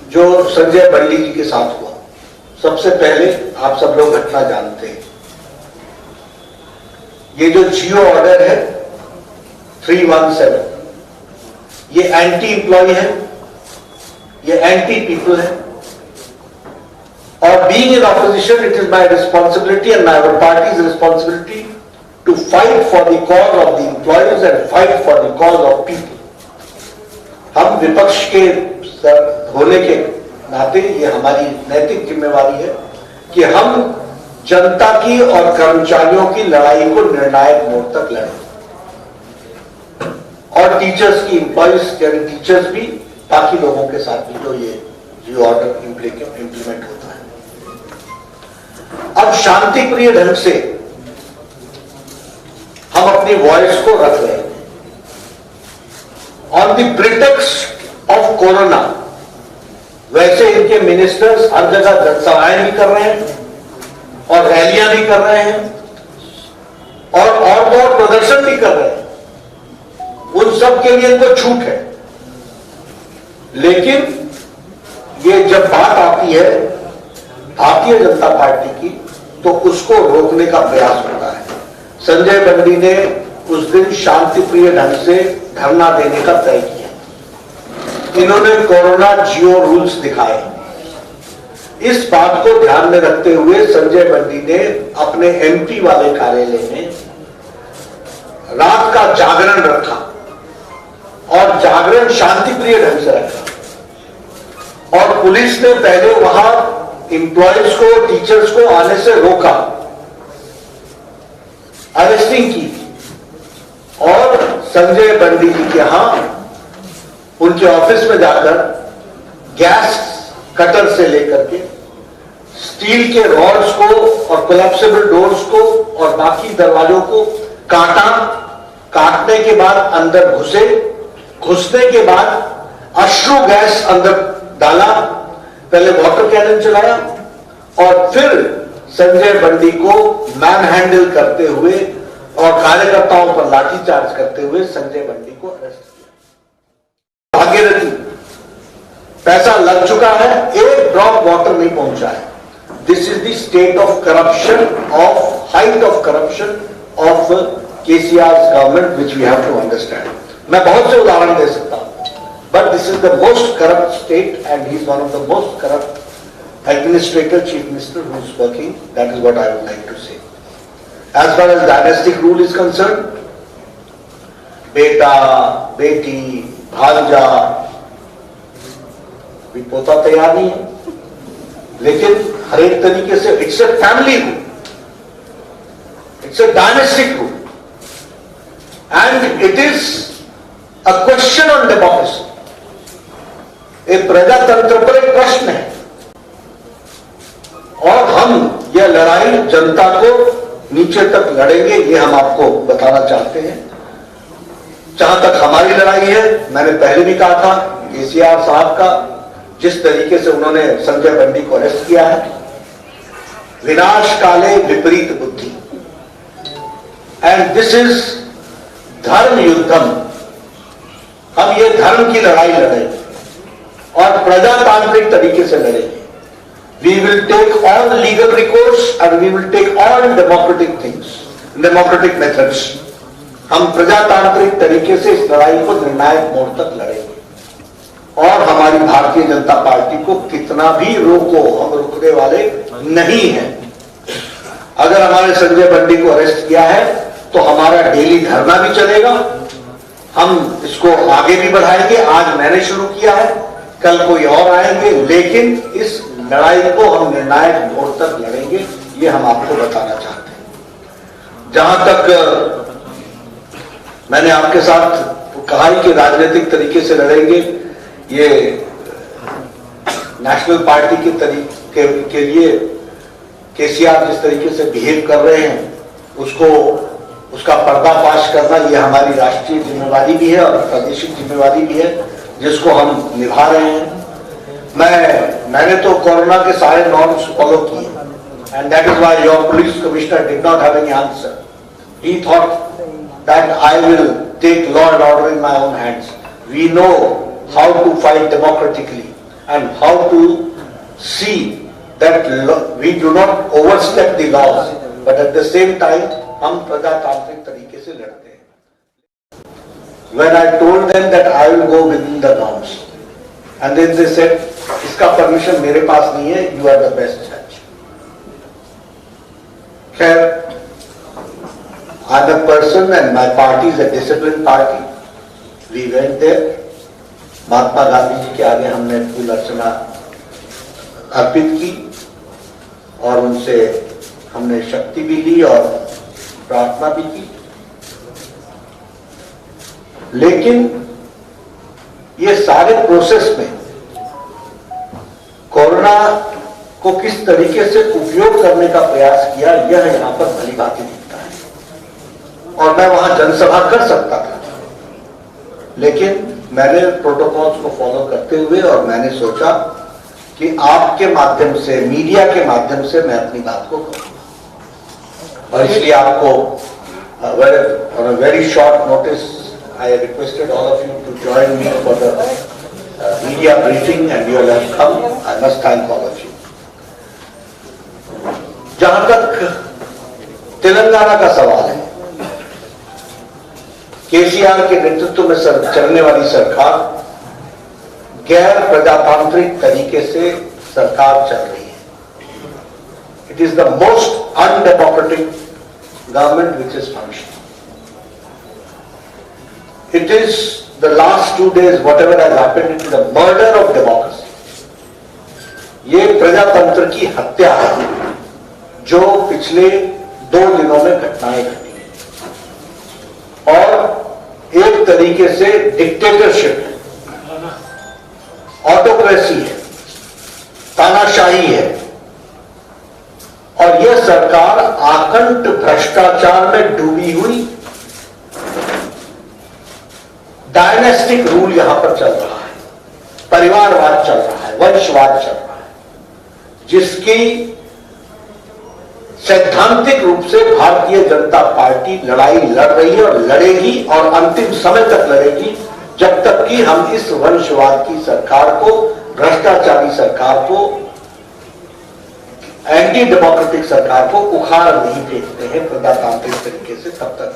जो संजय बंडी जी के साथ हुआ, सबसे पहले आप सब लोग घटना जानते हैं। ये जो जियो ऑर्डर है 317, ये एंटी इंप्लॉय है, ये एंटी पीपल है, और being in opposition it is my responsibility and my party's responsibility to fight for the cause of the employees and fight for the cause of people. हम विपक्ष के होने के नाते ये हमारी नैतिक जिम्मेवारी है कि हम जनता की और कर्मचारियों की लड़ाई को निर्णायक मोड़ तक लड़ें, और टीचर्स की एम्प्लॉइज यानी टीचर्स भी बाकी लोगों के साथ भी जो ये ऑर्डर इंप्लीमेंट होता है। अब शांति प्रिय ढंग से हम अपनी वॉइस को रख रहे हैं। On the pretext of corona वैसे इनके मिनिस्टर्स हर जगह जनसभाएं भी कर रहे हैं और रैलियां भी कर रहे हैं और बहुत प्रदर्शन भी कर रहे हैं। उन सब के लिए इनको छूट है, लेकिन ये जब बात आती है भारतीय जनता पार्टी की तो उसको रोकने का प्रयास होता है। संजय बंडी ने उस दिन शांति प्रिय ढंग से धरना देने का तय किया। इन्होंने कोरोना जियो रूल्स दिखाए। इस बात को ध्यान में रखते हुए संजय बंडी ने अपने एमपी वाले कार्यालय में रात का जागरण रखा और जागरण शांति प्रिय ढंग से रखा, और पुलिस ने पहले वहां एम्प्लॉयज को, टीचर्स को आने से रोका, अरेस्टिंग की, और संजय बंडी जी के यहां उनके ऑफिस में जाकर गैस कटर से लेकर के स्टील के रॉड्स को और कोलैप्सिबल डोर्स को और बाकी दरवाजों को काटा। काटने के बाद अंदर घुसने के बाद अश्रु गैस अंदर डाला, पहले वाटर कैनन चलाया और फिर संजय बंडी को मैन हैंडल करते हुए और कार्यकर्ताओं पर लाठीचार्ज करते हुए संजय बंडी को अरेस्ट किया। भागीरथी पैसा लग चुका है, एक ड्रॉप वाटर नहीं पहुंचा है। This is the state of corruption, of height of corruption of KCR's government which we have to understand. मैं बहुत से उदाहरण दे सकता हूं, but this is the most corrupt state and he is one of the most corrupt administrator, chief minister who is working. That is what I would like to say. As far as dynastic rule is concerned, बेटा, बेटी, भांजा, भी पोता तैयार नहीं है, लेकिन हर एक तरीके से it's a family rule, it's a dynastic rule and it is a question on democracy. एक प्रजातंत्र पर एक प्रश्न है और हम यह लड़ाई जनता को नीचे तक लड़ेंगे, ये हम आपको बताना चाहते हैं। जहां तक हमारी लड़ाई है, मैंने पहले भी कहा था, केसीआर साहब का जिस तरीके से उन्होंने संजय बंडी को अरेस्ट किया है, विनाश काले विपरीत बुद्धि, एंड दिस इज धर्म युद्धम। हम ये धर्म की लड़ाई लड़ेंगे और प्रजातांत्रिक तरीके से लड़ेंगे। We will take all legal recourse and we will take all democratic things, democratic methods. हम प्रजातांत्रिक तरीके से इस लड़ाई को निर्णायक मोड़ तक लड़ेंगे और हमारी भारतीय जनता पार्टी को कितना भी रोको, हम रुकने वाले नहीं हैं। अगर हमारे संजय बंडी को अरेस्ट किया है तो हमारा डेली धरना भी चलेगा, हम इसको आगे भी बढ़ाएंगे। आज मैंने शुरू किया है, कल कोई और आएंगे, लेकिन इस लड़ाई को हम निर्णायक मोड़ तक लड़ेंगे, ये हम आपको बताना चाहते हैं। जहां तक मैंने आपके साथ कहा कि राजनीतिक तरीके से लड़ेंगे, ये नेशनल पार्टी के तरीके के लिए केसीआर जिस तरीके से बिहेव कर रहे हैं उसका पर्दाफाश करना, ये हमारी राष्ट्रीय जिम्मेवारी भी है और प्रादेशिक जिम्मेवारी भी है, जिसको हम निभा रहे हैं। मैंने तो कोरोना के सारे नॉर्म्स फॉलो किए and that is why your police commissioner did not have any answer. He thought that I will take law and order in my own hands. We know how to fight democratically and how to see that we do not overstep the laws, but at the same time हम प्रजातांत्रिक तरीके से लड़ते हैं. When I told them that I will go within the norms, and then they said, इसका permission मेरे पास नहीं है, you are the best judge. खैर, I'm a person and my party is a disciplined party. We went there. Mahatma Gandhi ji के आगे हमने फूल अर्चना अर्पित की और उनसे हमने शक्ति भी ली और प्रार्थना भी की. लेकिन ये सारे प्रोसेस में कोरोना को किस तरीके से उपयोग करने का प्रयास किया, यह यहां पर भली भांति दिखता है. और मैं वहां जनसभा कर सकता था, लेकिन मैंने प्रोटोकॉल्स को फॉलो करते हुए और मैंने सोचा कि आपके माध्यम से, मीडिया के माध्यम से मैं अपनी बात को कहूं. और इसलिए आपको on a very short notice I requested all of you to join me for the media briefing and you all have come. I must thank all of you. जहां तक तेलंगाना का सवाल है, केसीआर के नेतृत्व में चलने वाली सरकार गैर प्रजातांत्रिक तरीके से सरकार चल रही है. It is the most undemocratic government which is functioning. It is the last 2 days whatever has happened, it is the murder of democracy. ये प्रजातंत्र की हत्या है जो पिछले 2 दिनों में घटनाएं घटी और एक तरीके से डिक्टेटरशिप है, ऑटोक्रेसी है, तानाशाही है. और यह सरकार आकंठ भ्रष्टाचार में डूबी हुई, डायनेस्टिक रूल यहां पर चल रहा है, परिवारवाद चल रहा है, वंशवाद चल रहा है, जिसकी सैद्धांतिक रूप से भारतीय जनता पार्टी लड़ाई लड़ रही है और लड़ेगी और अंतिम समय तक लड़ेगी, जब तक कि हम इस वंशवाद की सरकार को, भ्रष्टाचारी सरकार को, एंटी डेमोक्रेटिक सरकार को उखाड़ नहीं फेंकते हैं प्रजातांत्रिक तरीके से, तब तक